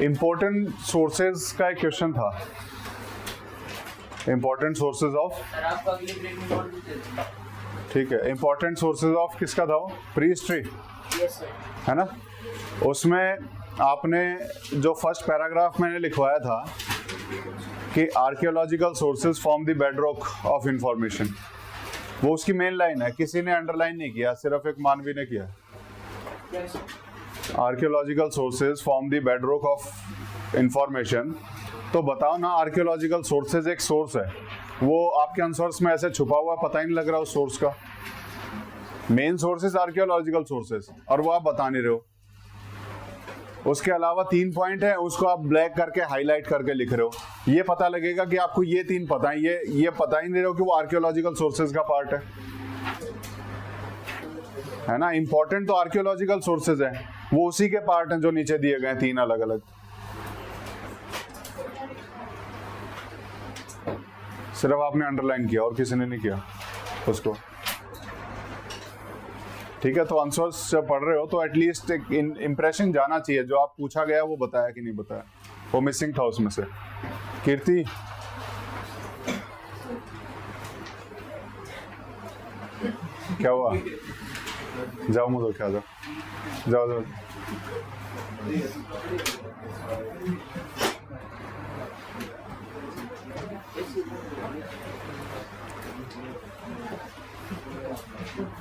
Important sources का एक question था, इंपॉर्टेंट सोर्सेज ऑफ, ठीक है, इंपॉर्टेंट सोर्सेज ऑफ किसका था वो, प्री हिस्ट्री, है ना। उसमें आपने जो फर्स्ट पैराग्राफ मैंने लिखवाया था कि archaeological sources form the bedrock of information, वो उसकी मेन लाइन है, किसी ने अंडरलाइन नहीं किया, सिर्फ एक मानवी ने किया। Archaeological sources form the bedrock of information. तो बताओ ना, आर्कियोलॉजिकल सोर्सेज एक सोर्स है, वो आपके आंसर्स में ऐसे छुपा हुआ पता ही नहीं लग रहा उस सोर्स का। मेन सोर्सेज आर्कियोलॉजिकल सोर्सेज, और वो आप बता नहीं रहे हो। उसके अलावा 3 पॉइंट है, उसको आप ब्लैक करके हाईलाइट करके लिख रहे हो। ये पता लगेगा कि आपको ये 3 पता है, ये पता ही नहीं रहे हो कि वो आर्कियोलॉजिकल सोर्सेज का पार्ट है ना। इंपॉर्टेंट तो आर्कियोलॉजिकल सोर्सेज है, वो उसी के पार्ट हैं जो नीचे दिए गए 3 अलग अलग। सिर्फ आपने अंडरलाइन किया और किसी ने नहीं किया उसको, ठीक है। तो आंसर्स जब पढ़ रहे हो तो एटलीस्ट एक इंप्रेशन जाना चाहिए, जो आप पूछा गया वो बताया कि नहीं बताया, वो मिसिंग था उसमें से। कीर्ति, क्या हुआ? जाओ मुझे क्या, जाओ जाओ।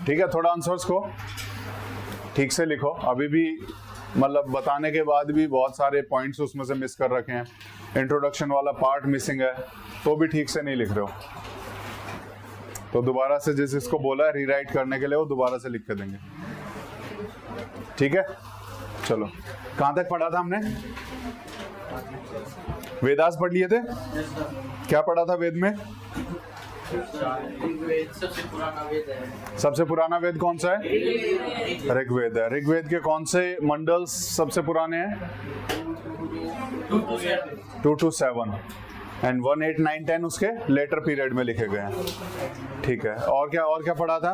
ठीक है, थोड़ा आंसर्स को ठीक से लिखो। अभी भी मतलब बताने के बाद भी बहुत सारे पॉइंट्स उसमें से मिस कर रखे हैं, इंट्रोडक्शन वाला पार्ट मिसिंग है, तो भी ठीक से नहीं लिख रहे हो। तो दोबारा से जिस इसको बोला है रीराइट करने के लिए, वो दोबारा से लिख के देंगे, ठीक है। चलो, कहाँ तक पढ़ा था हमने? वेदास पढ़ लिए थे। क्या पढ़ा था वेद में? सबसे पुराना वेद कौन सा है? ऋग्वेद है। ऋग्वेद के कौन से मंडल्स सबसे पुराने हैं? 2 to 7 एंड 1, 8, 9, 10 उसके लेटर पीरियड में लिखे गए हैं, ठीक है। और क्या पढ़ा था?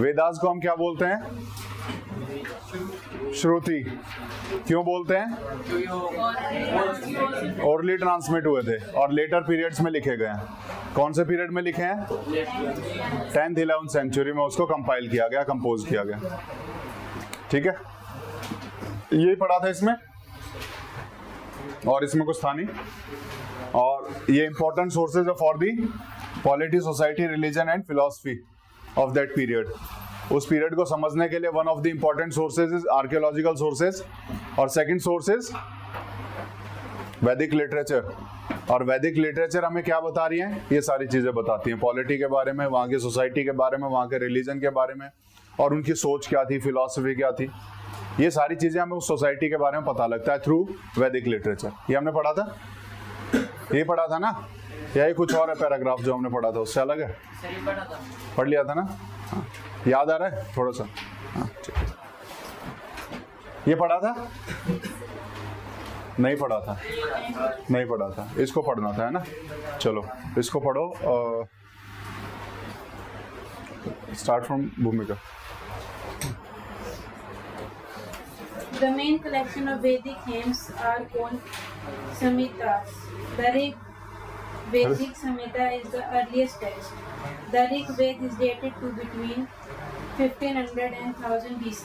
वेदास को हम क्या बोलते हैं? श्रुति। क्यों बोलते हैं? ओरली ट्रांसमिट हुए थे और लेटर पीरियड्स में लिखे गए हैं। कौन से पीरियड में लिखे हैं? 10th 11th सेंचुरी में उसको कंपाइल किया गया, कंपोज किया गया, ठीक है। यही पढ़ा था इसमें, और इसमें कुछ था नहीं। और ये important sources for the polity, society, religion and philosophy of that period. उस पीरियड को समझने के लिए one of the important sources is archaeological sources, और सेकंड सोर्सेज वैदिक लिटरेचर। और वैदिक लिटरेचर हमें क्या बता रही है? ये सारी चीजें बताती हैं, पॉलिटी के बारे में, वहाँ की सोसाइटी के बारे में, वहाँ के रिलीजन के बारे में, और उनकी सोच क्या थी, फिलॉसफी क्या थी। ये सारी चीजें हमें उस सोसाइटी के बारे में पता लगता है थ्रू वैदिक लिटरेचर। ये हमने पढ़ा था, ये पढ़ा था ना, या ये कुछ और है पैराग्राफ जो हमने पढ़ा था उससे अलग है? पढ़ लिया था ना? हाँ। याद आ रहा है थोड़ा सा? हाँ, ठीक है। ये पढ़ा था? नहीं पढ़ा था, नहीं पढ़ा था, इसको पढ़ना था, है ना। चलो इसको पढ़ो, स्टार्ट फ्रॉम भूमिका। The main collection of Vedic hymns are called Samhitas. The Vedic Samhita is the earliest text. The Rig Veda is dated to between 1500 and 1000 BC.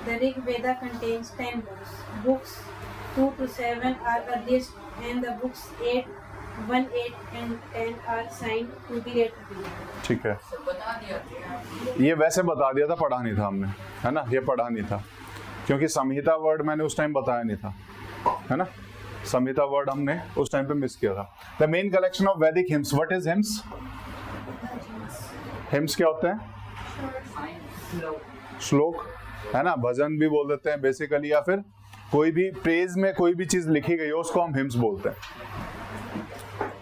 The Rig Veda contains 10 books. Books 2 to 7 are earliest, and the books 8, 1, 8 and 10 are signed to the later period. ठीक है, ये वैसे बता दिया था, पढ़ा नहीं था हमने, है ना। ये पढ़ा नहीं था क्योंकि संहिता वर्ड मैंने उस टाइम बताया नहीं था, है ना। संहिता वर्ड हमने उस टाइम पे मिस किया था। द मेन कलेक्शन ऑफ वैदिक hymns. What is hymns? Hymns क्या होते हैं? श्लोक, है ना। भजन भी बोल देते हैं बेसिकली, या फिर कोई भी प्रेज में कोई भी चीज लिखी गई हो उसको हम हिम्स बोलते हैं।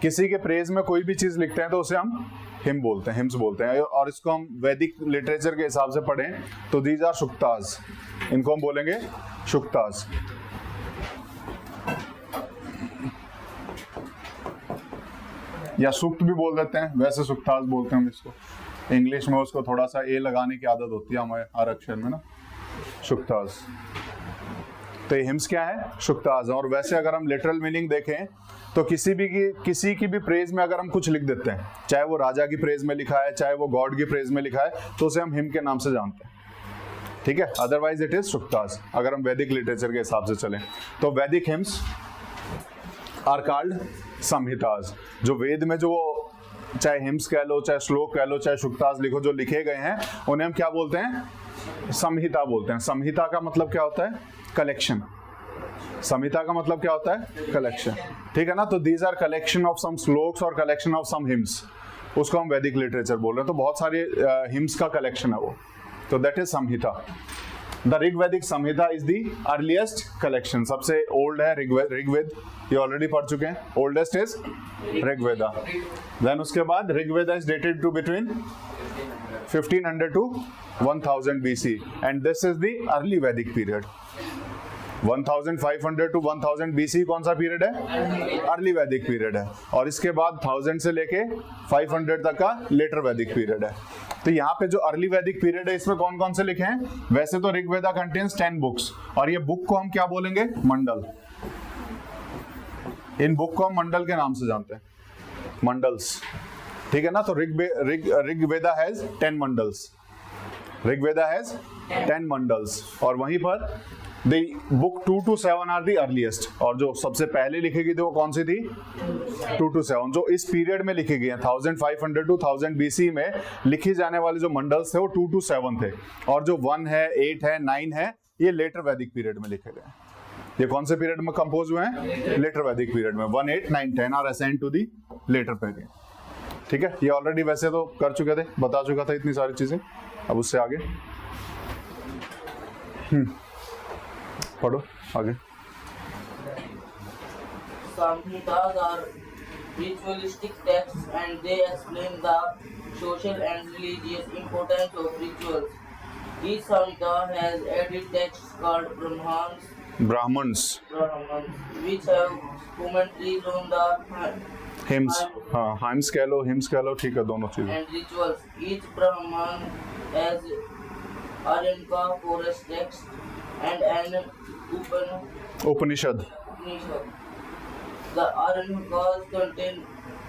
किसी के प्रेज में कोई भी चीज लिखते हैं तो उसे हम हिम बोलते हैं, हिम्स बोलते हैं। और इसको हम वैदिक लिटरेचर के हिसाब से पढ़ें तो दीज आर शुक्तास, इनको हम बोलेंगे शुक्तास। या सुक्त भी बोल देते हैं, वैसे सुक्तास बोलते हैं हम इसको। इंग्लिश में उसको थोड़ा सा ए लगाने की आदत होती है हमारे हर अक्षर में ना, शुक्तास। तो ये हिम्स क्या है? शुक्ताज। और वैसे अगर हम लिटरल मीनिंग देखें तो किसी की भी प्रेज में अगर हम कुछ लिख देते हैं, चाहे वो राजा की प्रेज में लिखा है, चाहे वो गॉड की प्रेज में लिखा है, तो उसे हम हिम के नाम से जानते हैं, ठीक है। अदरवाइज इट इज शुक्ताज, अगर हम वैदिक लिटरेचर के हिसाब से चलें। तो वैदिक हिम्स आर कॉल्ड संहिताज। जो वेद में जो चाहे हिम्स कह लो, चाहे श्लोक कह लो, चाहे शुक्ताज लिखो, जो लिखे गए हैं, उन्हें हम क्या बोलते हैं? संहिता बोलते हैं। संहिता का मतलब क्या होता है? कलेक्शन। संहिता का मतलब क्या होता है? कलेक्शन, ठीक है ना। तो these are collection of some shlokas और कलेक्शन ऑफ सम हिम्स, उसको हम वैदिक लिटरेचर बोल रहे हैं। तो बहुत सारे हिम्स का कलेक्शन है वो, तो that is Samhita. The Rigvedic Samhita is the earliest collection. सबसे ओल्ड है ऋग्वेद, ये ऑलरेडी पढ़ चुके हैं। Oldest is Rigveda. देन उसके बाद Rigveda is dated to between 1500 to 1000 BC and this is the early Vedic period. 1500 to 1000 BC कौन सा पीरियड है? अर्ली वैदिक पीरियड है। और इसके बाद 1000 से लेके 500 तक का लेटर वैदिक पीरियड है। तो यहाँ पे जो अर्ली वैदिक पीरियड है, इसमें कौन कौन से लिखे हैं? वैसे तो ऋग्वेदा कंटेन्स 10 बुक्स, और ये बुक को हम क्या बोलेंगे? मंडल। इन बुक को हम मंडल के नाम से जानते हैं, मंडल्स, ठीक है ना। तो ऋग्वेदा हैज 10 मंडल्स, ऋग्वेदा हैज 10 मंडल्स। और वहीं पर the book 2 to 7 are the earliest, और जो सबसे पहले लिखी गई थी वो कौन सी थी? 2 to 7, जो इस पीरियड में लिखी गई है 1500 to 1000 BC में लिखी जाने वाले जो मंडल्स थे वो 2 to 7 थे। और जो 1 है, 8 है, 9 है, ये लेटर वैदिक पीरियड में लिखे गए। ये कौन से पीरियड में कंपोज हुए हैं? लेटर वैदिक पीरियड में। 1, 8, 9, 10 are assigned to the later period, ठीक है। ये ऑलरेडी वैसे तो कर चुके थे, बता चुका था इतनी सारी चीजें। अब उससे आगे पढ़ो आगे। Samhitas are ritualistic texts and they explain the social and religious importance of rituals. Each Samhita has added texts called Brahmans, which have commentaries on the hymns, हाँ हिम्स कह लो, हिम्स कह लो, ठीक है, दोनों चीजें। and rituals. Each Brahman has Aranka forest text and an Upanishad. The Arankas contain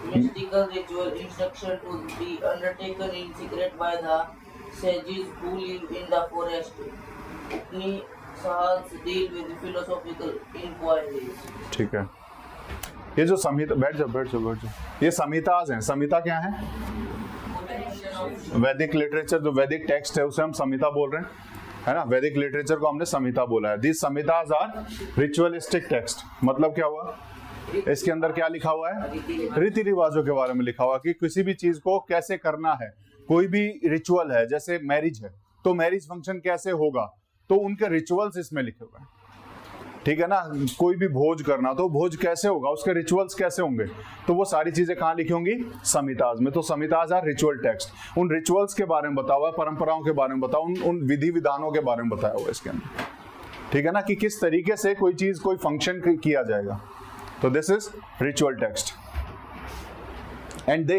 mystical ritual instruction to be undertaken in secret by the sages who live in the forest. Upanishads deal with philosophical inquiries. ठीक है। ये जो संहिता, बैठ जाओ, ये संहिताज हैं। संहिता क्या है? वैदिक लिटरेचर, जो वैदिक टेक्स्ट है उसे हम संहिता बोल रहे हैं, है ना। वैदिक लिटरेचर को हमने संहिता बोला है। This Samhitas are ritualistic text. मतलब क्या हुआ? इसके अंदर क्या लिखा हुआ है? रीति रिवाजों के बारे में लिखा हुआ कि किसी भी चीज को कैसे करना है। कोई भी रिचुअल है, जैसे मैरिज है तो मैरिज फंक्शन कैसे होगा, तो उनके रिचुअल्स इसमें लिखे हुए हैं, ठीक है ना। कोई भी भोज करना तो भोज कैसे होगा, उसके रिचुअल्स कैसे होंगे, तो वो सारी चीजें कहाँ लिखी होंगी? संहिताज में। तो संहिताज आर रिचुअल टेक्स्ट। उन रिचुअल्स के बारे में बताया हुआ, परंपराओं के बारे में बताया, उन विधि विधानों के बारे में बताया हुआ इसके अंदर, ठीक है ना, कि किस तरीके से कोई चीज, कोई फंक्शन किया जाएगा। तो this is ritual text and they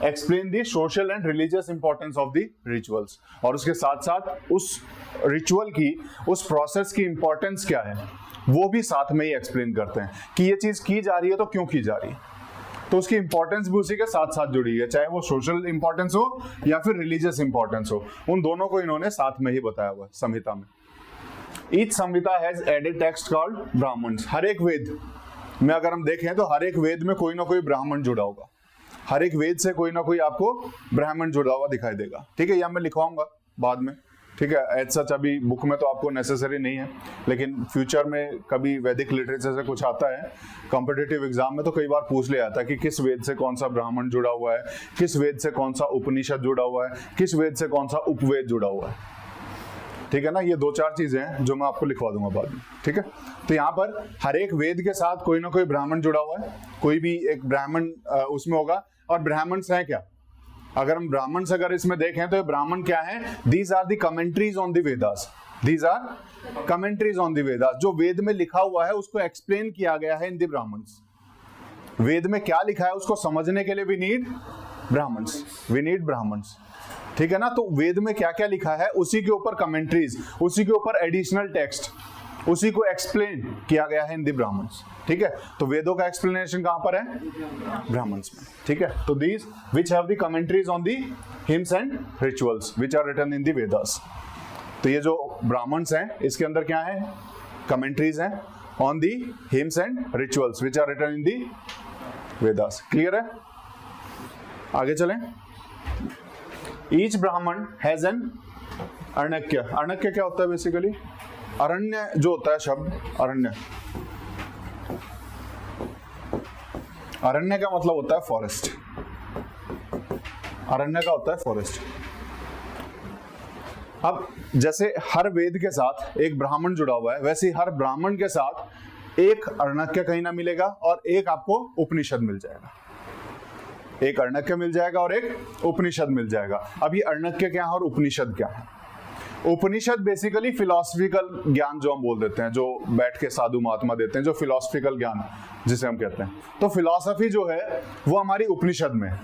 explain the social and religious importance of the rituals. और उसके साथ साथ उस रिचुअल की, उस प्रोसेस की इंपॉर्टेंस क्या है वो भी साथ में ही एक्सप्लेन करते हैं कि ये चीज की जा रही है तो क्यों की जा रही है। तो उसकी इंपॉर्टेंस भी उसी के साथ साथ जुड़ी है, चाहे वो सोशल इंपॉर्टेंस हो या फिर रिलीजियस इंपॉर्टेंस हो, उन दोनों को इन्होंने साथ में ही बताया हुआ है संहिता में। Each Samhita has added text called Brahmanas. हर एक वेद में अगर हम देखें तो हर एक वेद में कोई ना कोई ब्राह्मण जुड़ा होगा। हर एक वेद से कोई ना कोई आपको ब्राह्मण जुड़ा हुआ दिखाई देगा, ठीक है। यह मैं लिखवाऊंगा बाद में, ठीक है। एज सच अभी बुक में तो आपको नेसेसरी नहीं है, लेकिन फ्यूचर में कभी वैदिक लिटरेचर से कुछ आता है कॉम्पिटिटिव एग्जाम में तो कई बार पूछ लिया जाता है कि किस वेद से कौन सा ब्राह्मण जुड़ा हुआ है, किस वेद से कौन सा उपनिषद जुड़ा हुआ है, किस वेद से कौन सा उपवेद जुड़ा हुआ है, ठीक है ना। ये 2-4 चीजें हैं जो मैं आपको लिखवा दूंगा बाद में, ठीक है। तो यहाँ पर हर एक वेद के साथ कोई ना कोई ब्राह्मण जुड़ा हुआ है, कोई भी एक ब्राह्मण उसमें होगा। और ब्राह्मण है क्या? अगर हम ब्राह्मण से अगर इसमें देखें तो ब्राह्मण क्या है? These are the commentaries on the Vedas. These are commentaries on the Vedas. जो वेद में लिखा हुआ है उसको एक्सप्लेन किया गया है इन द ब्राह्मण्स। वेद में क्या लिखा है उसको समझने के लिए we need Brahmanas, we need Brahmanas, ठीक है ना। तो वेद में क्या क्या लिखा है उसी के ऊपर कमेंट्रीज, उसी के ऊपर एडिशनल टेक्स्ट, उसी को एक्सप्लेन किया गया है इन द ब्राह्मण्स। ठीक है, तो वेदों का एक्सप्लेनेशन कहां पर है? ब्राह्मण्स में। ठीक है, तो these which have the commentaries on the hymns and rituals which are written in the Vedas. तो ये जो ब्राह्मण्स हैं इसके अंदर क्या है? कमेंट्रीज हैं on the hymns and rituals which are written in the Vedas. Clear है? आगे चलें। ईच ब्राह्मण हैज एन अर्णक्य। अर्णक्य क्या होता है? बेसिकली अरण्य जो होता है शब्द, अरण्य, अरण्य का मतलब होता है फॉरेस्ट। अरण्य का होता है फॉरेस्ट। अब जैसे हर वेद के साथ एक ब्राह्मण जुड़ा हुआ है, वैसे ही हर ब्राह्मण के साथ एक अर्णक्य कहीं ना मिलेगा और एक आपको उपनिषद मिल जाएगा। एक अर्णक्य मिल जाएगा और एक उपनिषद मिल जाएगा। अब ये अर्णक्य क्या है और उपनिषद क्या है? उपनिषद बेसिकली फिलोसफिकल ज्ञान जो हम बोल देते हैं, जो बैठ के साधु महात्मा देते हैं, जो फिलोसफिकल ज्ञान जिसे हम कहते हैं। तो फिलोसफी जो है वो हमारी उपनिषद में है।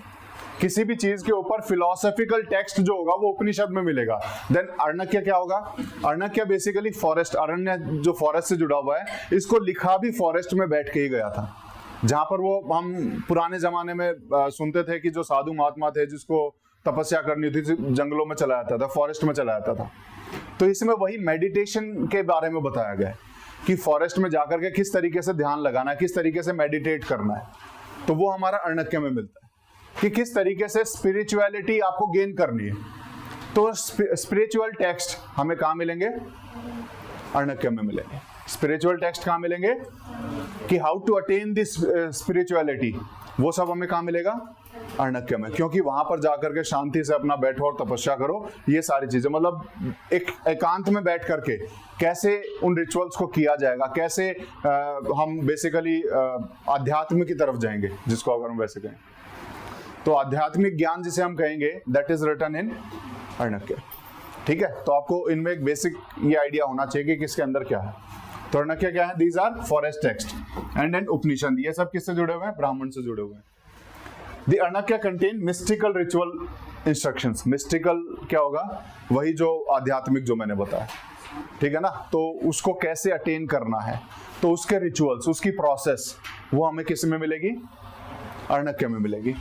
किसी भी चीज के ऊपर फिलोसफिकल टेक्स्ट जो होगा वो उपनिषद में मिलेगा। देन अर्णक्य क्या होगा? अर्णक्य बेसिकली फॉरेस्ट, अरण्य जो फॉरेस्ट से जुड़ा हुआ है, इसको लिखा भी फॉरेस्ट में बैठ के ही गया था। जहां पर वो हम पुराने जमाने में सुनते थे कि जो साधु महात्मा थे जिसको तपस्या करनी थी, जंगलों में चला जाता था, फॉरेस्ट में चला जाता था। तो इसमें वही मेडिटेशन के बारे में बताया गया है कि फॉरेस्ट में जाकर के किस तरीके से ध्यान लगाना है, किस तरीके से मेडिटेट करना है। तो वो हमारा अर्णक्य में मिलता है कि किस तरीके से स्पिरिचुअलिटी आपको गेन करनी है। तो स्पिरिचुअल टेक्स्ट हमें कहाँ मिलेंगे? अर्णक्य में मिलेंगे। स्पिरिचुअल टेक्स्ट कहाँ मिलेंगे? कि how to attain this spirituality, वो सब हमें कहाँ मिलेगा? अर्णक्य में। क्योंकि वहां पर जाकर के शांति से अपना बैठो और तपस्या करो, ये सारी चीजें, मतलब एक एकांत में बैठ करके कैसे उन रिचुअल्स को किया जाएगा, कैसे हम बेसिकली आध्यात्म की तरफ जाएंगे, जिसको अगर हम वैसे कहें तो आध्यात्मिक ज्ञान जिसे हम कहेंगे, दैट इज रिटन इन अर्णक्य। ठीक है, तो आपको इनमें एक बेसिक ये आइडिया होना चाहिए कि किसके अंदर क्या है। तो अर्णक्य क्या है? These are forest text and then Upanishad. ये सब किससे जुड़े हुए हैं? ब्राह्मण से जुड़े हुए हैं। The Arnakya contain mystical ritual instructions. Mystical क्या होगा? वही जो आध्यात्मिक जो मैंने बताया, ठीक है ना। तो उसको कैसे अटेन करना है, तो उसके रिचुअल्स, उसकी प्रोसेस, वो हमें किस में मिलेगी? अर्णक्य में मिलेगी।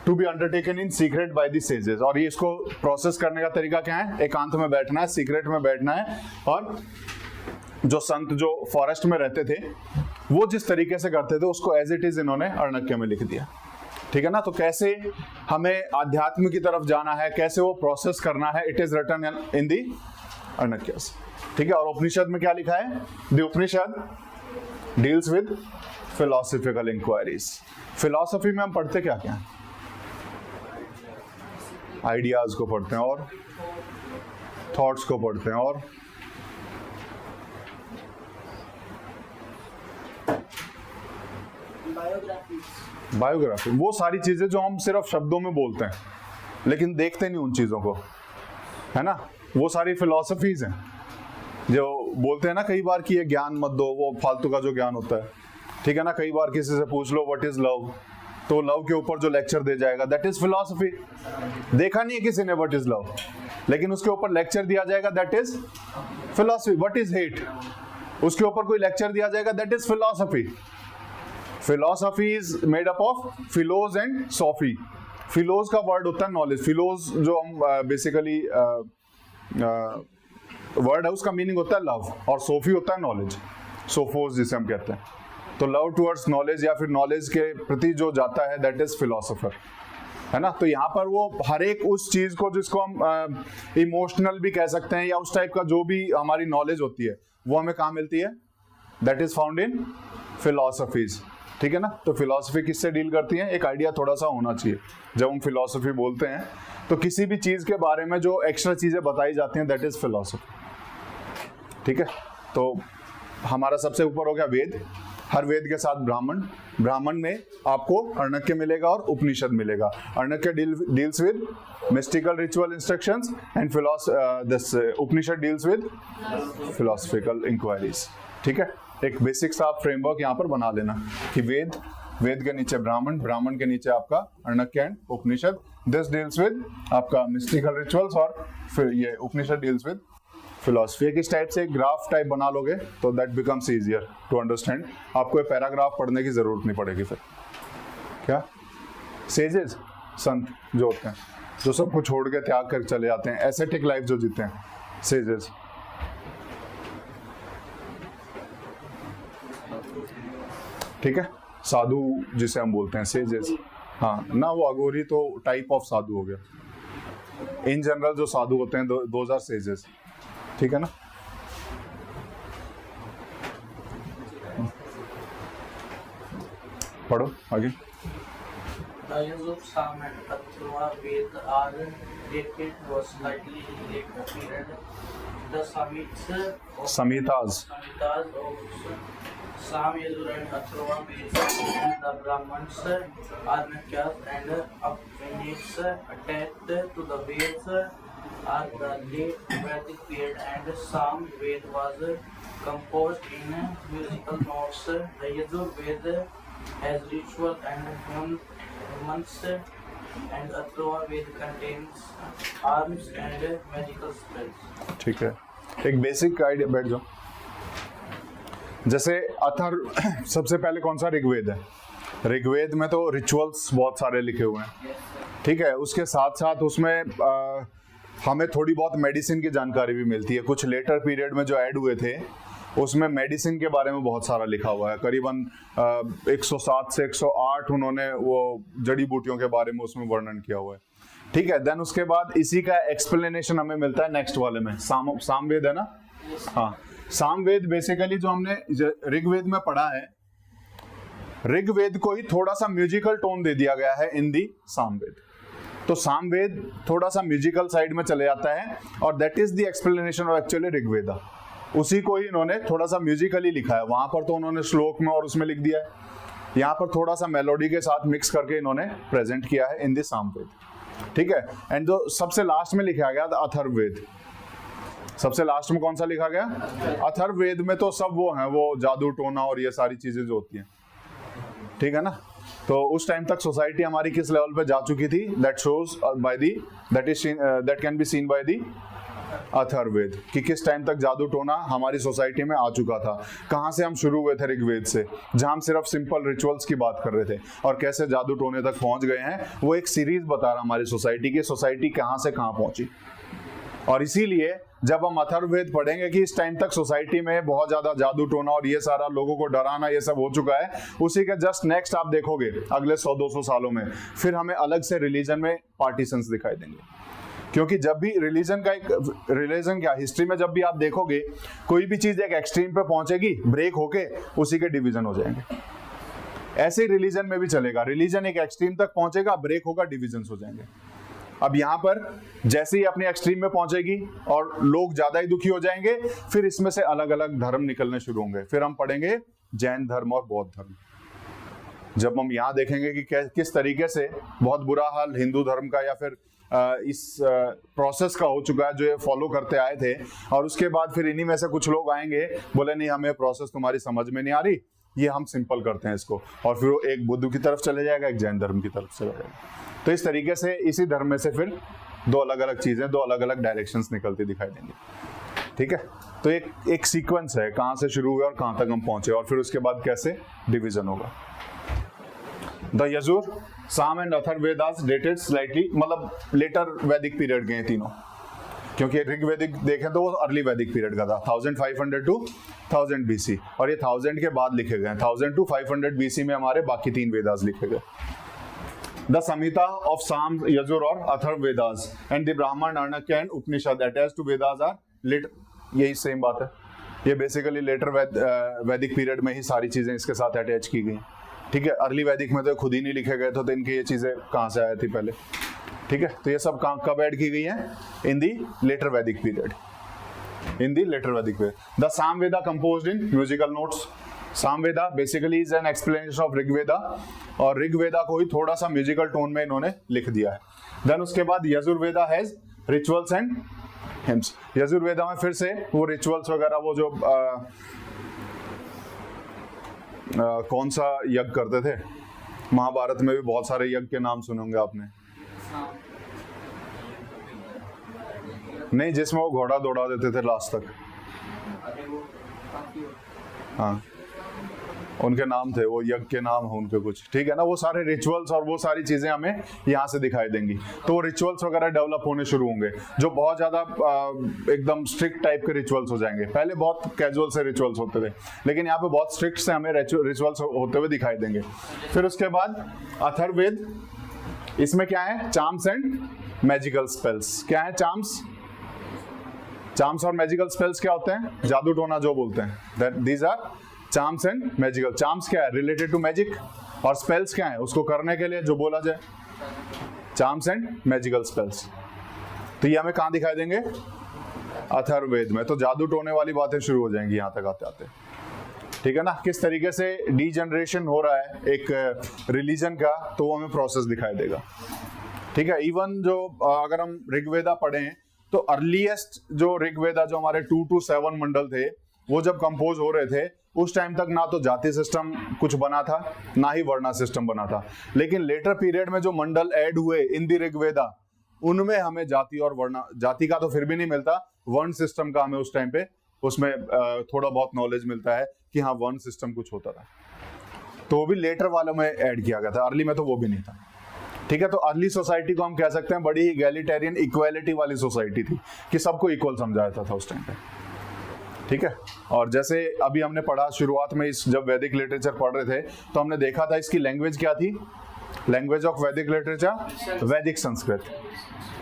To be undertaken in secret by the sages. और ये इसको प्रोसेस करने का तरीका क्या है? एकांत में बैठना है, सीक्रेट में बैठना है। और जो संत जो फॉरेस्ट में रहते थे वो जिस तरीके से करते थे उसको एज इट इज इन्होंने अर्णक्य में लिख दिया। ठीक है ना। तो कैसे हमें आध्यात्म की तरफ जाना है, कैसे वो प्रोसेस करना है, it is written in the Aranyakas. ठीक है। और उपनिषद में क्या लिखा है? The Upanishad deals with philosophical inquiries. Philosophy में हम पढ़ते क्या क्या? आइडियाज को पढ़ते हैं और थॉट्स को पढ़ते हैं और बायोग्राफी, वो सारी चीजें जो हम सिर्फ शब्दों में बोलते हैं लेकिन देखते नहीं उन चीजों को, है ना। वो सारी फिलॉसफीज हैं जो बोलते हैं ना कई बार कि ये ज्ञान मत दो, वो फालतू का जो ज्ञान होता है। ठीक है ना। कई बार किसी से पूछ लो व्हाट इज लव, तो लव के ऊपर जो लेक्चर दे जाएगा दैट इज फिलॉसफी। देखा नहीं है किसी ने व्हाट इज लव, लेकिन उसके ऊपर लेक्चर दिया जाएगा that is philosophy. What is hate, उसके ऊपर कोई लेक्चर दिया जाएगा that is philosophy. Philosophy is made up of philos and sophy. Philos का वर्ड होता है नॉलेज। फिलोज जो हम बेसिकली वर्ड है उसका मीनिंग होता है लव, और सोफी होता है नॉलेज, सोफोस जिसे हम कहते हैं। तो लव टुवर्ड्स नॉलेज या फिर नॉलेज के प्रति जो जाता है दैट इज फिलोसोफर, है ना। तो यहाँ पर वो हर एक उस चीज को जिसको हम इमोशनल भी कह सकते हैं या उस टाइप का जो भी हमारी नॉलेज होती है वो हमें कहाँ मिलती है? That is found in philosophies. ठीक है ना। तो फिलॉसफी किससे डील करती है? एक आइडिया थोड़ा सा होना चाहिए जब हम फिलॉसफी बोलते हैं, तो किसी भी चीज के बारे में जो एक्स्ट्रा चीजें बताई जाती हैं दैट इज फिलॉसफी। ठीक है। तो हमारा सबसे ऊपर हो गया वेद, हर वेद के साथ ब्राह्मण, ब्राह्मण में आपको अर्णक्य मिलेगा और उपनिषद मिलेगा। Aranyaka deals with mystical ritual instructions and this Upanishad deals with philosophical inquiries. ठीक है। एक बेसिक सा फ्रेमवर्क यहाँ पर बना लेना कि वेद, वेद के नीचे ब्राह्मण, ब्राह्मण के नीचे आपका Aranyaka and Upanishad. This deals with आपका मिस्टिकल रिचुअल्स और फिर ये उपनिषद डील्स विद फिलॉसफी। एक इस टाइप से एक ग्राफ टाइप बना लोगे तो that becomes easier to understand. आपको ये पैराग्राफ पढ़ने की जरूरत नहीं पड़ेगी फिर। क्या सेजेस, संत जो होते हैं, जो सब कुछ छोड़ के त्याग कर चले जाते हैं, एसेटिक लाइफ जो जीते हैं, सेजेस। ठीक है, साधु जिसे हम बोलते हैं सेजेस। हाँ ना, वो अघोरी तो टाइप ऑफ साधु हो गया। इन जनरल जो साधु होते हैं दोज आर सेजेस। ठीक है ना। पढ़ो आगे। The use of Sam and Atharva Veda are dated to a slightly later period. The Samhitas of Sam, Yajur and Atharva Veda and the Brahmans, Arnakyas and Upanishads attached to the Vedas are the late Vedic period, and Sam Veda was composed in musical notes. The Yajur Veda has ritual and hymns, and Atharva Veda contains arms and magical spells. ठीक है, एक basic idea, बैठ जाओ। जैसे अथर्व सबसे पहले कौन सा ऋग्वेद है? ऋग्वेद में तो रिचुअल्स बहुत सारे लिखे हुए हैं। ठीक है, उसके साथ साथ उसमें हमें थोड़ी बहुत मेडिसिन की जानकारी भी मिलती है। कुछ लेटर पीरियड में जो ऐड हुए थे उसमें मेडिसिन के बारे में बहुत सारा लिखा हुआ है। करीबन 107 से 108 उन्होंने वो जड़ी बूटियों के बारे में उसमें वर्णन किया हुआ है। ठीक है, देन उसके बाद इसी का एक्सप्लेनेशन हमें मिलता है नेक्स्ट वाले में। सामवेद है ना। हाँ, सामवेद बेसिकली जो हमने ऋग्वेद में पढ़ा है, ऋग्वेद को ही थोड़ा सा म्यूजिकल टोन दे दिया गया है इन दी सामवेद। तो सामवेद थोड़ा सा म्यूजिकल साइड में चले जाता है और that is the explanation of actually Rigveda. उसी को ही इन्होंने थोड़ा सा म्यूजिकली लिखा है। वहां पर तो उन्होंने श्लोक में और उसमें लिख दिया है, यहाँ पर थोड़ा सा मेलोडी के साथ मिक्स करके इन्होंने प्रेजेंट किया है इन द सामवेद। ठीक है, एंड जो सबसे लास्ट में लिखा गया था अथर्ववेद। सबसे लास्ट में कौन सा लिखा गया? अथर्ववेद में तो सब वो हैं, वो जादू टोना और ये सारी चीजें जो होती हैं। ठीक है ना। तो उस टाइम तक सोसाइटी हमारी किस लेवल पे जा चुकी थी, that shows by the that can be seen by the Atharvaveda, कि किस टाइम तक जादू टोना हमारी सोसाइटी में आ चुका था। कहाँ से हम शुरू हुए थे ऋग्वेद से, जहां हम सिर्फ सिंपल रिचुअल्स की बात कर रहे थे, और कैसे जादू टोने तक पहुंच गए हैं। वो एक सीरीज बता रहा हमारी सोसाइटी की, सोसाइटी कहाँ से कहाँ पहुंची। और इसीलिए जब हम अथर्ववेद पढ़ेंगे कि इस टाइम तक सोसाइटी में बहुत ज्यादा जादू टोना और ये सारा लोगों को डराना ये सब हो चुका है, उसी के जस्ट नेक्स्ट आप देखोगे अगले 100-200 सालों में फिर हमें अलग से रिलीजन में पार्टीशंस दिखाई देंगे। क्योंकि जब भी रिलीजन क्या हिस्ट्री में जब भी आप देखोगे कोई भी चीज एक एक्सट्रीम पे पहुंचेगी, ब्रेक होके उसी के डिवीजन हो जाएंगे। ऐसे ही रिलीजन में भी चलेगा, रिलीजन एक एक्सट्रीम तक पहुंचेगा, ब्रेक होगा, डिवीजन हो जाएंगे। अब यहाँ पर जैसे ही अपनी एक्सट्रीम में पहुंचेगी और लोग ज्यादा ही दुखी हो जाएंगे, फिर इसमें से अलग अलग धर्म निकलने शुरू होंगे। फिर हम पढ़ेंगे जैन धर्म और बौद्ध धर्म। जब हम यहाँ देखेंगे कि किस तरीके से बहुत बुरा हाल हिंदू धर्म का या फिर इस प्रोसेस का हो चुका है जो ये फॉलो करते आए थे, और उसके बाद फिर इन्हीं में से कुछ लोग आएंगे बोले नहीं हमें प्रोसेस तुम्हारी समझ में नहीं आ रही, ये हम सिंपल करते हैं इसको, और फिर वो एक बुद्ध की तरफ चले जाएगा, एक जैन धर्म की तरफ चले जाएगा। तो इस तरीके से इसी धर्म में से फिर दो अलग अलग चीजें, दो अलग अलग डायरेक्शंस निकलती दिखाई देंगी। ठीक है, तो एक सीक्वेंस है कहाँ से शुरू हुए और कहाँ तक हम पहुंचे, और फिर उसके बाद कैसे डिवीजन होगा। द यजुर, साम एंड अथर्ववेदास डेटेड स्लाइटली, मतलब लेटर वैदिक पीरियड के हैं तीनों, क्योंकि ऋग्वेदिक देखें तो वो अर्ली वैदिक पीरियड का था, 1500 to 1000 BC, और ये 1000 के बाद लिखे गए हैं। 1000 to 500 BC में हमारे बाकी 3 वेदास लिखे गए। द संहिता ऑफ साम, यजुर और अथर्ववेदास and the Brahmana, Aranyaka and Upanishad attached to Vedas are later, यही सेम बात है। ये बेसिकली लेटर वैदिक पीरियड में ही सारी चीजें इसके साथ अटैच की गई। ठीक है, अर्ली वैदिक में तो खुद ही नहीं लिखे गए थे, तो इनकी ये चीजें कहाँ से आई थी पहले। ठीक है, तो ये सब कब ऐड की गई है? इन दी लेटर वैदिक पीरियड, इन दी लेटर वैदिक period. The Samaveda composed in musical notes. Samaveda basically is an explanation of Rigveda, और ऋग्वेदा को ही थोड़ा सा म्यूजिकल टोन में इन्होंने लिख दिया है। देन उसके बाद Yajurveda has rituals and hymns. Yajurveda में फिर से वो रिचुअल्स वगैरह, वो जो कौन सा यज्ञ करते थे, महाभारत में भी बहुत सारे यज्ञ के नाम सुने होंगे आपने। नहीं, जिसमें वो घोड़ा दौड़ा देते थे लास्ट तक। हाँ, उनके नाम थे, वो यज्ञ के नाम है उनके कुछ, ठीक है ना। वो सारे रिचुअल्स और वो सारी चीजें हमें यहाँ से दिखाई देंगी। तो वो रिचुअल्स वगैरह डेवलप होने शुरू होंगे, जो बहुत ज्यादा एकदम स्ट्रिक्ट टाइप के रिचुअल्स हो जाएंगे। पहले बहुत कैजुअल से रिचुअल्स होते थे, लेकिन यहाँ पे बहुत स्ट्रिक्ट से हमें रिचुअल्स होते हुए दिखाई देंगे। फिर उसके बाद अथर्ववेद, इसमें क्या है? Charms and magical spells. क्या है चार्म्स? चार्म्स और मैजिकल स्पेल्स क्या होते हैं? जादू टोना जो बोलते हैं, these are charms and magical. Charms क्या है? Related to magic. और स्पेल्स क्या है? उसको करने के लिए जो बोला जाए, चार्म्स एंड मैजिकल स्पेल्स। तो ये हमें कहाँ दिखाई देंगे? अथर्ववेद में। तो जादू टोने वाली बातें शुरू हो जाएंगी यहाँ तक आते आते, ठीक है ना। किस तरीके से डीजनरेशन हो रहा है एक रिलीजन का, तो वो हमें प्रोसेस दिखाई देगा, ठीक है। इवन जो अगर हम ऋग्वेदा पढ़ें तो अर्लीस्ट जो ऋग्वेदा, जो हमारे 2 to 7 मंडल थे, वो जब कंपोज हो रहे थे उस टाइम तक ना तो जाति सिस्टम कुछ बना था, ना ही वर्णा सिस्टम बना था। लेकिन लेटर पीरियड में जो मंडल ऐड हुए इन द ऋग्वेदा, उनमें हमें जाति और वर्णा, जाति का तो फिर भी नहीं मिलता, वर्ण सिस्टम का हमें उस टाइम पे उसमें थोड़ा बहुत नॉलेज मिलता है कि हाँ वर्ण सिस्टम कुछ होता था। तो वो भी लेटर वालों में ऐड किया गया था, अर्ली में तो वो भी नहीं था, ठीक है। तो अर्ली सोसाइटी को हम कह सकते हैं बड़ी ही इगैलिटेरियन इक्वालिटी वाली सोसाइटी थी, कि सबको इक्वल समझा जाता था उस टाइम पे, ठीक है। और जैसे अभी हमने पढ़ा शुरुआत में, इस जब वैदिक लिटरेचर पढ़ रहे थे तो हमने देखा था इसकी लैंग्वेज क्या थी? लैंग्वेज ऑफ वैदिक लिटरेचर वैदिक संस्कृत,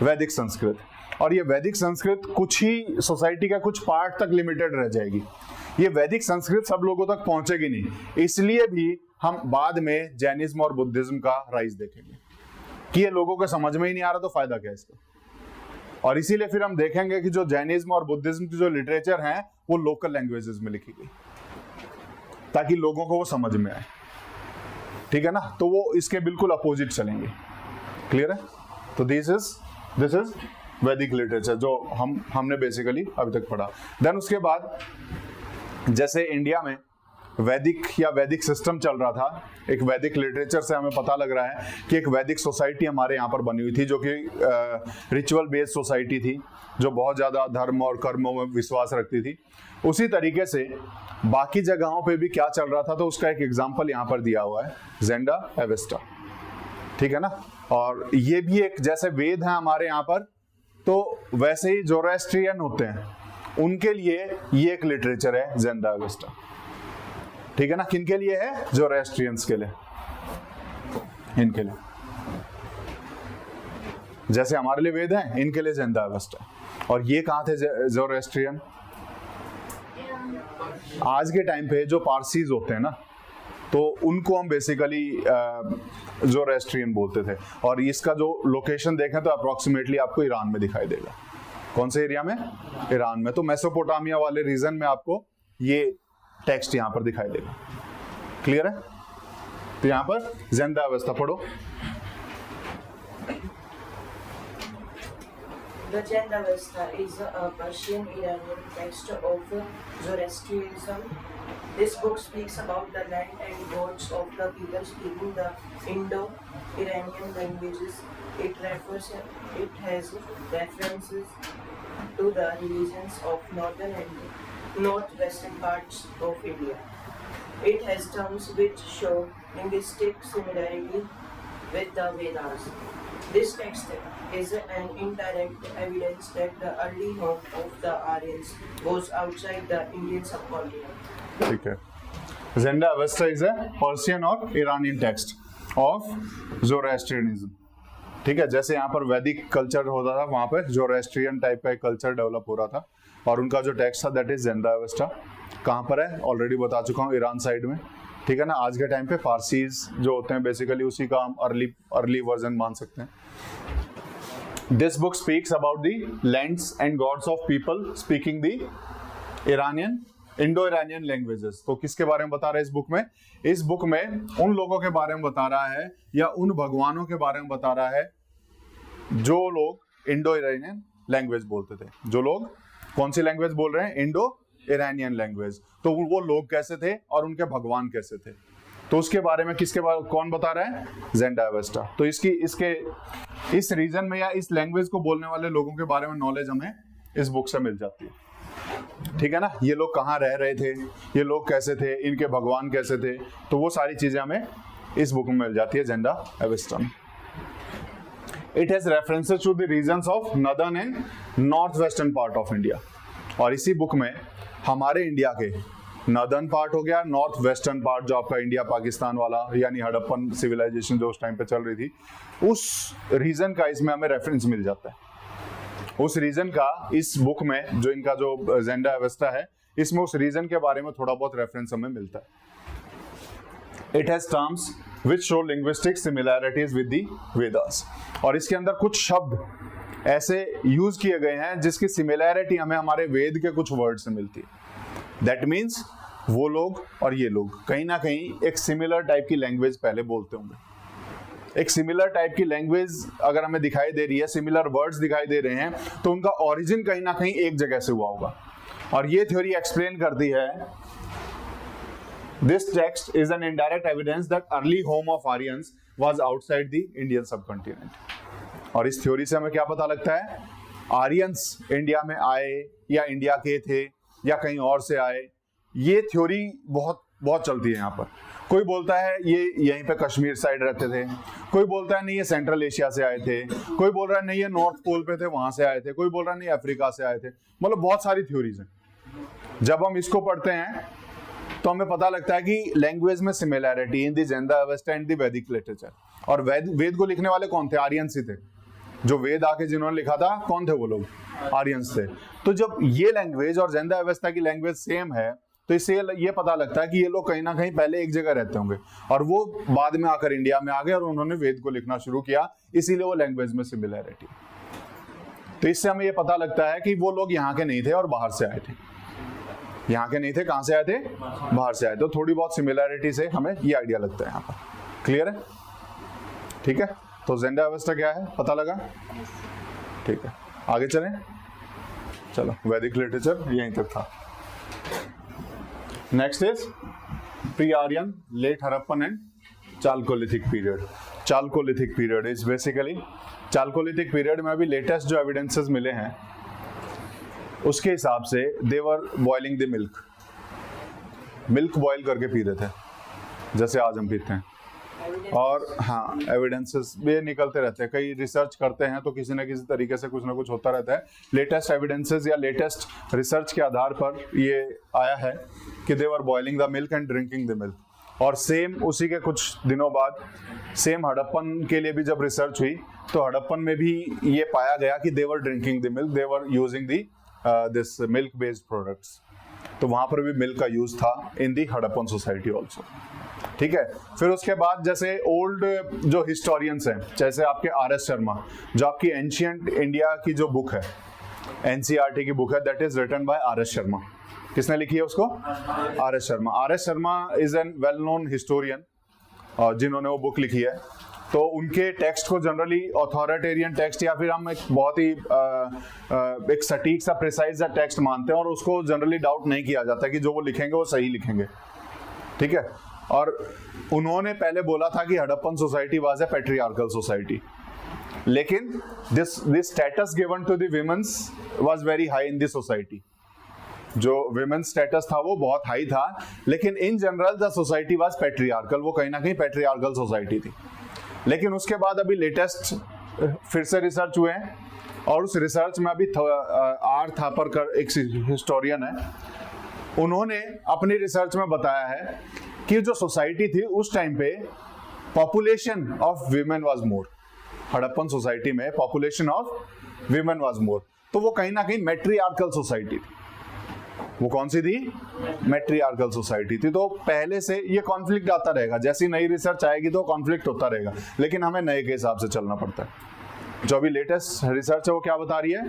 वैदिक संस्कृत। और ये वैदिक संस्कृत कुछ ही सोसाइटी का कुछ पार्ट तक लिमिटेड रह जाएगी। ये वैदिक संस्कृत सब लोगों तक पहुंचेगी नहीं। इसलिए भी हम बाद में जैनिज्म और बुद्धिज्म का राइज देखेंगे कि ये लोगों को समझ में ही नहीं आ रहा, तो फायदा क्या है इसका। और इसीलिए फिर हम देखेंगे कि जो जैनिज्म और बुद्धिज्म की जो लिटरेचर है वो लोकल लैंग्वेजेस में लिखी गई, ताकि लोगों को वो समझ में आए, ठीक है ना। तो वो इसके बिल्कुल अपोजिट चलेंगे, क्लियर है। तो दिस इज वैदिक लिटरेचर जो हमने बेसिकली अभी तक पढ़ा। देन उसके बाद जैसे इंडिया में वैदिक या वैदिक सिस्टम चल रहा था, एक वैदिक लिटरेचर से हमें पता लग रहा है कि एक वैदिक सोसाइटी हमारे यहाँ पर बनी हुई थी, जो कि रिचुअल बेस्ड सोसाइटी थी, जो बहुत ज़्यादा धर्म और कर्मों में विश्वास रखती थी। उसी तरीके से बाकी जगहों पे भी क्या चल रहा था, तो उसका एक एग्जाम्पल यहाँ पर दिया हुआ है, ज़ेंडा एवेस्टा, ठीक है ना। और ये भी एक, जैसे वेद है हमारे यहाँ पर, तो वैसे ही जोरोएस्ट्रियन होते हैं, उनके लिए ये एक लिटरेचर है ज़ेंडा एवेस्टा, ठीक है ना। किन के लिए है? जोरोएस्ट्रियंस के लिए, इनके लिए। जैसे हमारे लिए वेद हैं, इनके लिए ज़ेंडा एवेस्टा। और ये कहाँ थे जोरोएस्ट्रियन? आज के टाइम पे जो पारसीज होते हैं ना, तो उनको हम बेसिकली जोरोएस्ट्रियन बोलते थे। और इसका जो लोकेशन देखें तो अप्रोक्सीमेटली आपको ईरान में दिखाई देगा। कौन से एरिया में? ईरान में। तो मेसोपोटामिया वाले रीजन में आपको ये टेक्स्ट यहाँ पर दिखाई देगा, क्लियर है। तो यहाँ पर ज़ेंडा एवेस्टा पढ़ो। The Zend-Avesta is a Persian-Iranian text of Zoroastrianism. This book speaks about the land and gods of the people speaking the Indo-Iranian languages. It has references to the religions of northern and northwestern parts of India. It has terms which show linguistic similarity with the Vedas. This text is an indirect evidence that the early home of the Aryans goes outside the Indian subcontinent. ठीक है। Zend एवेस्टा is a Persian और Iranian text of जोरोएस्ट्रियनिज्म, ठीक है। जैसे यहाँ पर वैदिक culture होता था, वहाँ पर जोरोएस्ट्रियन टाइप का एक कल्चर डेवलप हो रहा था, और उनका जो टेक्स्ट था दैट इज ज़ेंडा एवेस्टा। कहाँ पर है? ऑलरेडी बता चुका हूँ, ईरान साइड में, ठीक है ना। आज के टाइम पे पारसीज जो होते हैं बेसिकली उसी का हम अर्ली वर्जन मान सकते हैं। This book speaks about the lands and God's of people speaking the Iranian Indo Iranian languages. तो किसके बारे में बता रहा है इस बुक में? इस बुक में उन लोगों के बारे में बता रहा है, या उन भगवानों के बारे में बता रहा है जो लोग इंडो इरानियन लैंग्वेज बोलते थे। जो लोग कौन सी लैंग्वेज बोल रहे हैं? Indo Iranian language. तो वो लोग कैसे थे और उनके भगवान कैसे थे, तो उसके बारे में कौन बता रहा है? ज़ेंडा एवेस्टा। तो इस रीजन में या इस लैंग्वेज को बोलने वाले लोगों के बारे में नॉलेज हमें इस बुक से मिल जाती है। ठीक है ना, ये लोग कहाँ रह रहे थे, ये लोग कैसे थे, इनके भगवान कैसे थे, तो वो सारी चीजें हमें इस बुक में मिल जाती है, ज़ेंडा एवेस्टा में। It has references to the regions of northern and north western part of India, और इसी बुक में हमारे इंडिया के नॉर्दर्न पार्ट हो गया, नॉर्थ वेस्टर्न पार्ट जो आपका इंडिया पाकिस्तान वाला यानी हड़प्पन सिविलाइजेशन जो उस टाइम पे चल रही थी, उस रीजन का इसमें हमें रेफरेंस मिल जाता है। उस रीजन का इस बुक में जो इनका जो ज़ेंडा एवेस्टा है, इसमें उस रीजन के बारे में थोड़ा बहुत रेफरेंस हमें मिलता है। It has terms which show linguistic similarities with the Vedas, और इसके अंदर कुछ शब्द ऐसे यूज किए गए हैं जिसकी सिमिलैरिटी हमें हमारे वेद के कुछ वर्ड से मिलती है। दैट मीन्स वो लोग और ये लोग कहीं ना कहीं एक सिमिलर टाइप की लैंग्वेज पहले बोलते होंगे। एक सिमिलर टाइप की लैंग्वेज अगर हमें दिखाई दे रही है, सिमिलर वर्ड्स दिखाई दे रहे हैं, तो उनका ओरिजिन कहीं ना कहीं एक जगह से हुआ होगा। और ये थ्योरी एक्सप्लेन करती है this text is an indirect evidence that early home of Aryans was outside the Indian subcontinent. और इस थ्योरी से हमें क्या पता लगता है, आर्यंस इंडिया में आए या इंडिया के थे या कहीं और से आए, ये थ्योरी बहुत बहुत चलती है यहाँ पर। कोई बोलता है ये यहीं पे कश्मीर साइड रहते थे, कोई बोलता है नहीं ये सेंट्रल एशिया से आए थे, कोई बोल रहा है नहीं ये नॉर्थ पोल पे थे वहां से आए थे, कोई बोल रहा है नहीं अफ्रीका से आए थे। मतलब बहुत सारी थ्योरीज हैं। जब हम इसको पढ़ते हैं तो हमें पता लगता है कि लैंग्वेज में similarity in the Zend Avesta and the Vedic literature. और वेद को लिखने वाले कौन थे, आर्यंस ही थे। जो वेद आके जिन्होंने लिखा था कौन थे वो लोग, आर्यंस थे। तो जब ये लैंग्वेज और ज़ेंडा एवेस्टा की लैंग्वेज सेम है, तो इससे ये पता लगता है कि ये लोग कहीं ना कहीं पहले एक जगह रहते होंगे और वो बाद में आकर इंडिया में आ गए और उन्होंने वेद को लिखना शुरू किया, इसीलिए वो लैंग्वेज में सिमिलैरिटी। तो इससे हमें ये पता लगता है कि वो लोग यहाँ के नहीं थे और बाहर से आए थे। यहाँ के नहीं थे, कहाँ से आए थे, बाहर से आए। तो थोड़ी बहुत सिमिलैरिटी से हमें ये आइडिया लगता है यहाँ पर। क्लियर है? ठीक है, तो ज़ेंडा एवेस्टा क्या है पता लगा? ठीक है, आगे चलें। चलो, वैदिक लिटरेचर यहीं तक था। Next is pre Aryan, late Harappan and chalcolithic period. Chalcolithic period is basically, chalcolithic period में अभी लेटेस्ट जो एविडेंसेस मिले हैं उसके हिसाब से दे were boiling the milk boil करके पी रहे थे, जैसे आज हम पीते हैं। और हाँ, एविडेंसेस भी निकलते रहते हैं, कई रिसर्च करते हैं तो किसी न किसी तरीके से कुछ ना कुछ होता रहता है। लेटेस्ट एविडेंसेस या लेटेस्ट रिसर्च के आधार पर ये आया है कि they were boiling the milk and drinking the milk. और सेम उसी के कुछ दिनों बाद सेम हड़प्पन के लिए भी जब रिसर्च हुई तो हड़प्पन में भी ये पाया गया कि they were drinking the milk, they were using the this milk based products. तो वहां पर भी मिल्क का यूज था in the Harappan society also. ठीक है, फिर उसके बाद जैसे ओल्ड जो हिस्टोरियंस हैं, जैसे आपके आर.एस. शर्मा, जो आपकी एंशियंट इंडिया की जो बुक है, एनसीईआरटी की बुक है, that is written by R S. Sharma. किसने लिखी है उसको? R S. Sharma. R S. Sharma is an well known historian जिन्होंने वो बुक लिखी है। तो उनके टेक्स्ट को जनरली ऑथोरिटेरियन टेक्स्ट या फिर हम एक बहुत ही एक सटीक सा प्रिसाइज सा टेक्स्ट मानते हैं और उसको जनरली डाउट नहीं किया जाता कि जो वो लिखेंगे वो सही लिखेंगे। ठीक है, और उन्होंने पहले बोला था कि Harappan society was a patriarchal society, लेकिन this status given to the womens was very high in this society. जो विमेंस स्टेटस था वो बहुत हाई था, लेकिन in general the society was patriarchal, वो कहीं ना कहीं पैट्रियार्कल सोसाइटी थी। लेकिन उसके बाद अभी लेटेस्ट फिर से रिसर्च हुए हैं और उस रिसर्च में अभी आर थापर एक हिस्टोरियन है, उन्होंने अपनी रिसर्च में बताया है कि जो सोसाइटी थी उस टाइम पे population of women was more. Harappan society में population of women was more, तो वो कहीं ना कहीं मैट्रियार्कल सोसाइटी थी। वो कौन सी थी? मैट्रियार्कल सोसाइटी थी। तो पहले से ये कॉन्फ्लिक्ट आता रहेगा, जैसी नई रिसर्च आएगी तो कॉन्फ्लिक्ट होता रहेगा, लेकिन हमें नए के हिसाब से चलना पड़ता है। जो अभी लेटेस्ट रिसर्च है वो क्या बता रही है?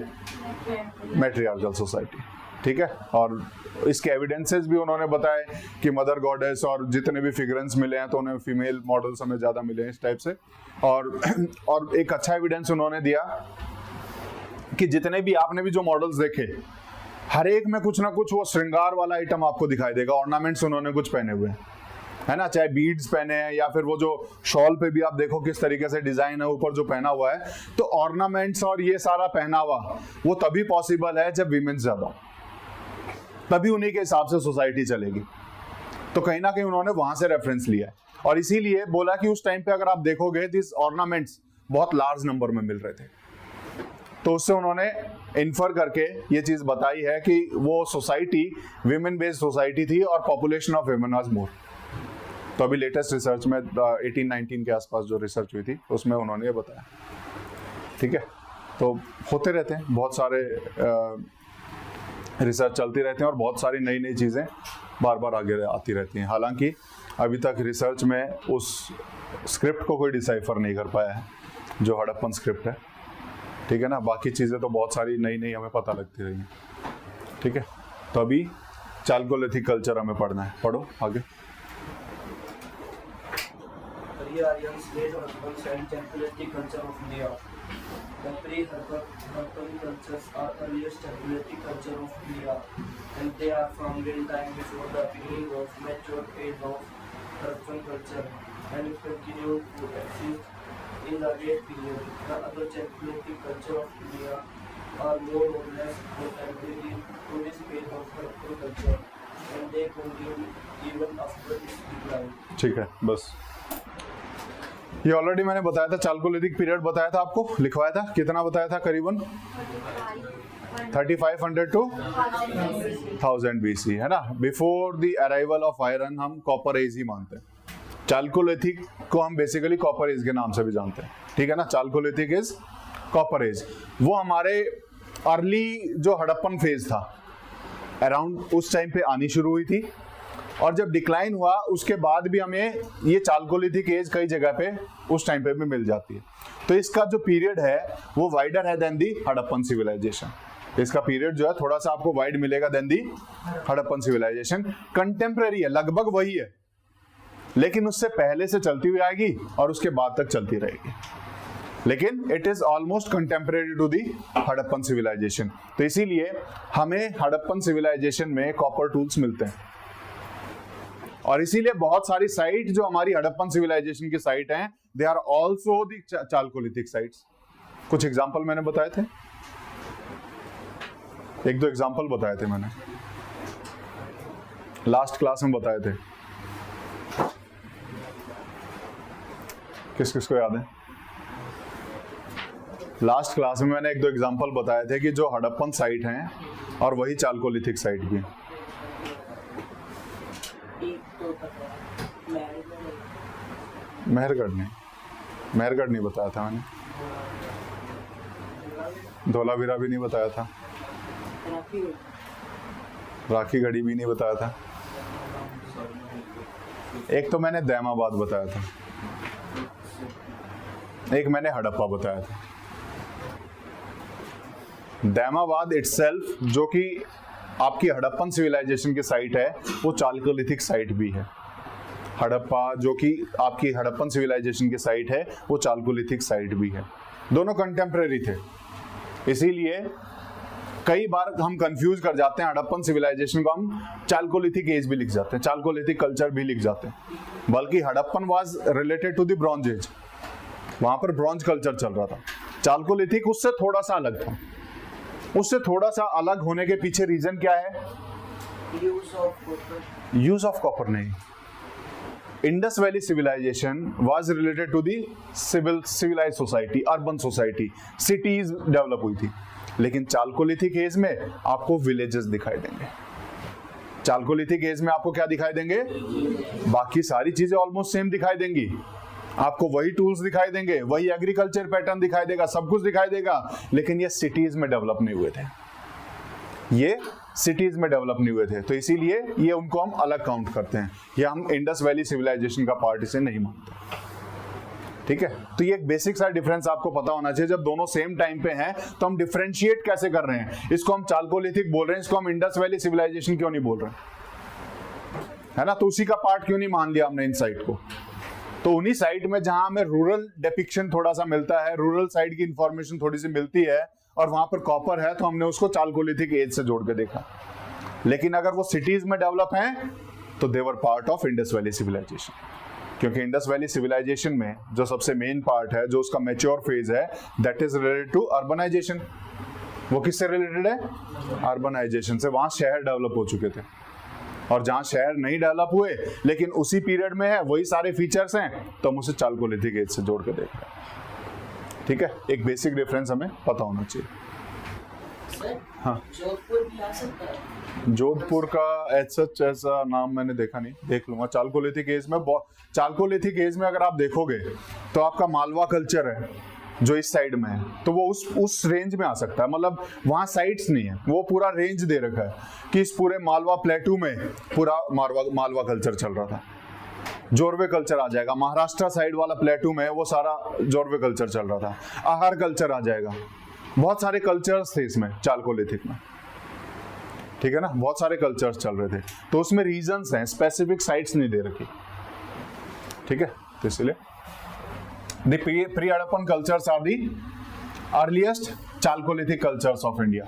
मैट्रियार्कल सोसाइटी। ठीक है, और इसके एविडेंसेस भी उन्होंने बताए कि मदर गॉडेस और जितने भी फिगरेंस मिले हैं तो उन्हें फीमेल मॉडल्स हमें ज्यादा मिले हैं इस टाइप से। और एक अच्छा एविडेंस उन्होंने दिया कि जितने भी आपने भी जो मॉडल्स देखे, हर एक में कुछ ना कुछ वो श्रृंगार वाला आइटम आपको दिखाई देगा, ऑर्नामेंट्स उन्होंने कुछ पहने हुए हैं। है ना, चाहे बीड्स पहने हैं या फिर वो जो शॉल पे भी आप देखो किस तरीके से डिजाइन है ऊपर जो पहना हुआ है। तो ऑर्नामेंट्स और ये सारा पहनावा वो तभी पॉसिबल है जब वीमेंस ज्यादा, तभी उन्हीं के हिसाब से सोसाइटी चलेगी। तो कहीं ना कहीं उन्होंने वहां से रेफरेंस लिया है और इसीलिए बोला कि उस टाइम पे अगर आप देखोगे दिस ऑर्नामेंट्स बहुत लार्ज नंबर में मिल रहे थे। तो उससे उन्होंने इन्फर करके ये चीज बताई है कि वो सोसाइटी विमेन बेस्ड सोसाइटी थी और population of women was more. तो अभी लेटेस्ट रिसर्च में 18-19 के आसपास जो रिसर्च हुई थी उसमें उन्होंने ये बताया। ठीक है, तो होते रहते हैं बहुत सारे रिसर्च चलती रहती हैं और बहुत सारी नई नई चीज़ें बार बार आगे आती रहती हैं। हालांकि अभी तक रिसर्च में उस स्क्रिप्ट को कोई डिसाइफर नहीं कर पाया है जो हड़प्पन स्क्रिप्ट है। ठीक है ना, बाकी चीज़ें तो बहुत सारी नई नई हमें पता लगती रही हैं। ठीक है, तो अभी चालकोलिथिक कल्चर हमें पढ़ना है, पढ़ो आगे। Pre-Aryans late Harappans and Chalcolithic culture of India. The pre-Harappan cultures are earliest Chalcolithic culture of India, and they are from little time before the beginning of mature age of Harappan culture, and it continued to exist in the late period. The other Chalcolithic culture of India are more or less contemporary to this phase of Harappan culture, and they continue even after its decline. ठीक है, बस ये already मैंने बताया था। Chalcolithic period बताया था आपको, लिखवाया था, कितना बताया था, करीबन 3500 to 1000 BC, है ना। Before the arrival of iron हम कॉपर एज ही मानते हैं। चालकोलिथिक को हम बेसिकली कॉपर एज के नाम से भी जानते हैं। ठीक है ना, चालकोलिथिक इज कॉपर एज। वो हमारे अर्ली जो हड़प्पन फेज था अराउंड उस टाइम पे आनी शुरू हुई थी, और जब डिक्लाइन हुआ उसके बाद भी हमें ये चालकोलिथिक एज कई जगह पे उस टाइम पे भी मिल जाती है। तो इसका जो पीरियड है वो वाइडर है देन दी हड़प्पन सिविलाइजेशन। इसका पीरियड जो है थोड़ा सा आपको वाइड मिलेगा देन दी हड़प्पन सिविलाइजेशन। कंटेम्प्रेरी है, लगभग वही है, लेकिन उससे पहले से चलती हुई आएगी और उसके बाद तक चलती रहेगी, लेकिन it is almost contemporary to the Harappan civilization. तो इसीलिए हमें हड़प्पन सिविलाइजेशन में कॉपर टूल्स मिलते हैं, और इसीलिए बहुत सारी साइट जो हमारी हड़प्पन सिविलाइजेशन की साइट हैं they are also the chalcolithic sites. कुछ एग्जांपल मैंने बताए थे, एक दो एग्जांपल बताए थे मैंने लास्ट क्लास में बताए थे। किस किस को याद है? लास्ट क्लास में मैंने एक दो एग्जांपल बताए थे कि जो हड़प्पन साइट हैं और वही चालकोलिथिक साइट भी। मेहरगढ़ नहीं बताया था मैंने, धोलावीरा भी नहीं बताया था, राखी गढ़ी भी नहीं बताया था, एक तो मैंने दैमाबाद बताया था, एक मैंने हड़प्पा बताया था। दैमाबाद इटसेल्फ जो कि आपकी हड़प्पन सिविलाइजेशन की साइट है वो चालकोलिथिक साइट भी है। हड़प्पा जो कि आपकी हड़प्पन सिविलाइजेशन की साइट है वो चालकोलिथिक साइट भी है। दोनों कंटेम्प्रेरी थे, इसीलिए कई बार हम कंफ्यूज कर जाते हैं। हड़प्पन सिविलाइजेशन को हम चालकोलिथिक एज भी लिख जाते हैं, चालकोलिथिक कल्चर भी लिख जाते हैं, बल्कि Harappan was related to the bronze age, वहां पर ब्रॉन्ज कल्चर चल रहा था। चालकोलिथिक उससे थोड़ा सा अलग था। उससे थोड़ा सा अलग होने के पीछे रीजन क्या है? यूज ऑफ कॉपर नहीं। Indus valley civilization was related to the civilize society, urban society, cities develop हुई थी। लेकिन चालकोलिथिक एज में आपको विलेजेस दिखाई देंगे। चालकोलिथिक एज में आपको क्या दिखाई देंगे? बाकी सारी चीजें ऑलमोस्ट सेम दिखाई देंगी, आपको वही टूल्स दिखाई देंगे, वही एग्रीकल्चर पैटर्न दिखाई देगा, सब कुछ दिखाई देगा, लेकिन ये सिटीज में डेवलप नहीं हुए थे। ये सिटीज में डेवलप नहीं हुए थे, तो इसीलिए ये उनको हम अलग काउंट करते हैं। ये हम इंडस वैली सिविलाइजेशन का पार्ट इसे नहीं मानते। ठीक है, तो ये एक बेसिक सा डिफरेंस आपको पता होना चाहिए। जब दोनों सेम टाइम पे हैं तो हम डिफरेंशिएट कैसे कर रहे हैं? इसको हम चालकोलिथिक बोल रहे हैं, इसको हम इंडस वैली सिविलाइजेशन क्यों नहीं बोल रहे है ना? तो उसी का पार्ट क्यों नहीं मान लिया हमने इन साइट को? तो उन्हीं साइट में जहां हमें रूरल डेपिक्शन थोड़ा सा मिलता है, रूरल साइड की इंफॉर्मेशन थोड़ी सी मिलती है और वहां पर कॉपर है, तो हमने उसको चालकोलिथिक एज से जोड़ के देखा। लेकिन अगर वो सिटीज में डेवलप हैं तो they were part of Indus valley civilization, क्योंकि इंडस वैली सिविलाइजेशन में जो सबसे मेन पार्ट है, जो उसका मैच्योर फेज है, that is related to urbanization. वो किससे रिलेटेड है? अर्बनाइजेशन से। वहां शहर डेवलप हो चुके थे, और जहां शहर नहीं डेवलप हुए लेकिन उसी पीरियड में है, वही सारे फीचर्स हैं, तो हम उसे चालकोलिथिक एज से जोड़ के देख रहे हैं। ठीक है, एक बेसिक डिफरेंस हमें पता होना चाहिए। सर, हाँ, जोधपुर भी आ सकता है? जोधपुर का ऐसा नाम मैंने देखा नहीं, देख लूंगा। चालकोलिथिक एज में चालकोलिथिक एज में अगर आप देखोगे तो आपका मालवा कल्चर है जो इस साइड में है, तो वो उस रेंज में आ सकता है। मतलब वहाँ साइट्स नहीं है, वो पूरा रेंज दे रखा है कि इस पूरे मालवा प्लेटू में पूरा मालवा कल्चर चल रहा था। जोरवे कल्चर आ जाएगा, महाराष्ट्र साइड वाला प्लेटू में वो सारा जोरवे कल्चर चल रहा था। आहार कल्चर आ जाएगा, बहुत सारे कल्चर्स थे इसमें चालकोलिथिक में। ठीक है ना, बहुत सारे कल्चर्स चल रहे थे, तो उसमें रीजन्स हैं, स्पेसिफिक साइट्स नहीं दे रखी। ठीक है, तो इसलिए The pre-Harappan cultures are the earliest Chalcolithic cultures of India.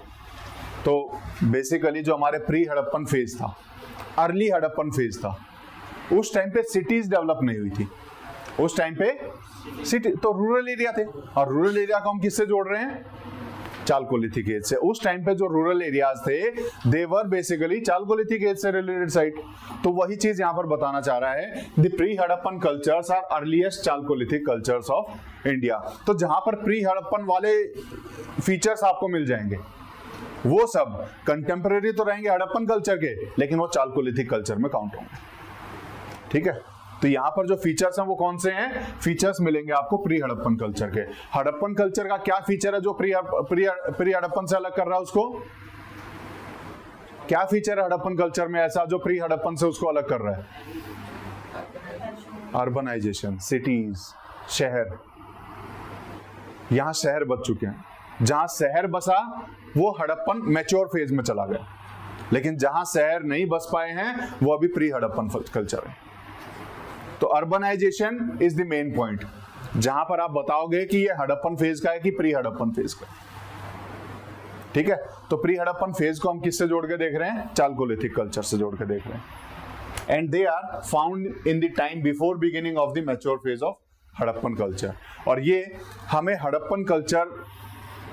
तो बेसिकली जो हमारे प्री हड़प्पन फेज था, अर्ली हड़प्पन फेज था, उस टाइम पे सिटीज डेवलप नहीं हुई थी। उस टाइम पे सिटी तो रूरल एरिया थे, और रूरल एरिया को हम किससे जोड़ रहे हैं? चालकोलिथिक एज से। उस टाइम पे जो रूरल एरियाज थे, they were basically chalcolithic age से रिलेटेड साइट। तो वही चीज यहां पर बताना चाह रहा है, the pre Harappan cultures are earliest chalcolithic cultures of India. तो जहां पर प्री हड़प्पन वाले फीचर्स आपको मिल जाएंगे, वो सब कंटेम्परेरी तो रहेंगे हड़प्पन कल्चर के, लेकिन वो चालकोलिथिक कल्चर में काउंट होंगे। ठीक है, तो यहां पर जो फीचर्स हैं वो कौन से हैं? फीचर्स मिलेंगे आपको प्री हड़प्पन कल्चर के। हड़प्पन कल्चर का क्या फीचर है जो प्री हड़प्पन से अलग कर रहा है उसको? क्या फीचर है हड़प्पन कल्चर में ऐसा जो प्री हड़प्पन से उसको अलग कर रहा है? अर्बनाइजेशन, सिटीज, शहर। यहां शहर बच चुके हैं, जहां शहर बसा वो हड़प्पन मैच्योर फेज में चला गया, लेकिन जहां शहर नहीं बस पाए हैं वो अभी प्री हड़प्पन कल्चर है। तो urbanization is the main point, जहां पर आप बताओगे कि ये हड़प्पन फेज का है कि प्री हड़प्पन फेज का। ठीक है, तो प्री हड़प्पन फेज को हम किससे जोड़ के देख रहे हैं? चालकोलिथिक कल्चर से जोड़ के देख रहे हैं। And they are found in the time before beginning of the mature phase of Harappan culture. और ये हमें हड़प्पन कल्चर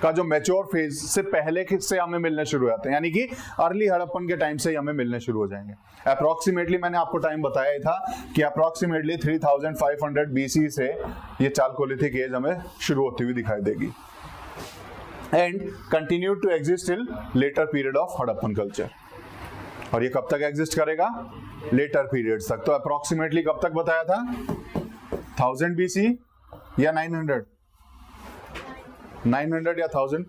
का जो मैच्योर फेज से पहले से हमें मिलने शुरू हो जाते हैं, यानी कि अर्ली हड़प्पन के टाइम से ही हमें मिलने शुरू हो जाएंगे। अप्रोक्सीमेटली मैंने आपको टाइम बताया ही था कि अप्रोक्सीमेटली 3500 BC से ये चालकोलिथिक एज हमें शुरू होती हुई दिखाई देगी, and continue to exist till later period of Harappan culture. और ये कब तक एग्जिस्ट करेगा? लेटर पीरियड्स तक। तो अप्रोक्सीमेटली कब तक बताया था? 1000 BC या 900 या 1000।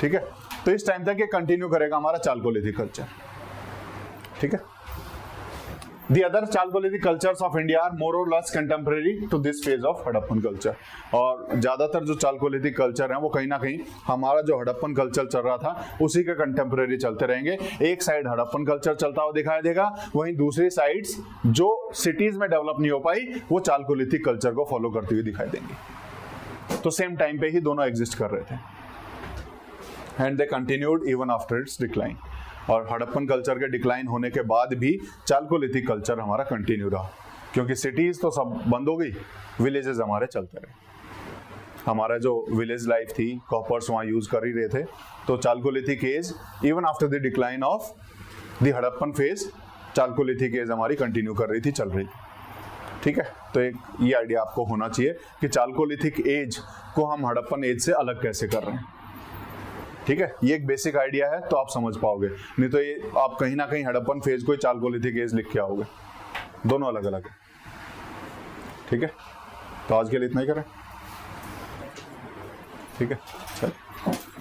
ठीक है, तो इस टाइम तक ये कंटिन्यू करेगा हमारा चालकोलिथिक कल्चर। ठीक है, The other Chalcolithic cultures of India are more or less contemporary to this phase of Harappan culture. और ज्यादातर जो चालकोलिथिक कल्चर हैं वो कहीं ना कहीं हमारा जो हड़प्पन कल्चर चल रहा था उसी के कंटेम्परेरी चलते रहेंगे। एक साइड हड़प्पन कल्चर चलता हुआ दिखाई देगा, वहीं दूसरी साइड्स जो सिटीज में डेवलप नहीं हो पाई वो चालकोलिथिक कल्चर को फॉलो करती हुई दिखाई देंगी। तो सेम टाइम पे ही दोनों एग्जिस्ट कर रहे थे, and they continued even after it's decline. और हड़प्पन कल्चर के डिक्लाइन होने के बाद भी चालकोलिथिक कल्चर हमारा कंटिन्यू रहा, क्योंकि सिटीज तो सब बंद हो गई, विलेजेस हमारे चलते रहे। हमारा जो विलेज लाइफ थी, कॉपर्स वहाँ यूज कर ही रहे थे, तो Chalcolithic as even after the decline of the Harappan phase, Chalcolithic as हमारी कंटिन्यू कर रही थी, चल रही थी। ठीक है, तो एक ये आइडिया आपको होना चाहिए कि चालकोलिथिक एज को हम हड़प्पन एज से अलग कैसे कर रहे हैं। ठीक है, ये एक बेसिक आइडिया है, तो आप समझ पाओगे, नहीं तो ये आप कहीं ना कहीं हड़प्पन फेज को चालकोलिथिक एज लिख के आओगे, दोनों अलग अलग है। ठीक है, तो आज के लिए इतना ही करें। ठीक है, चल।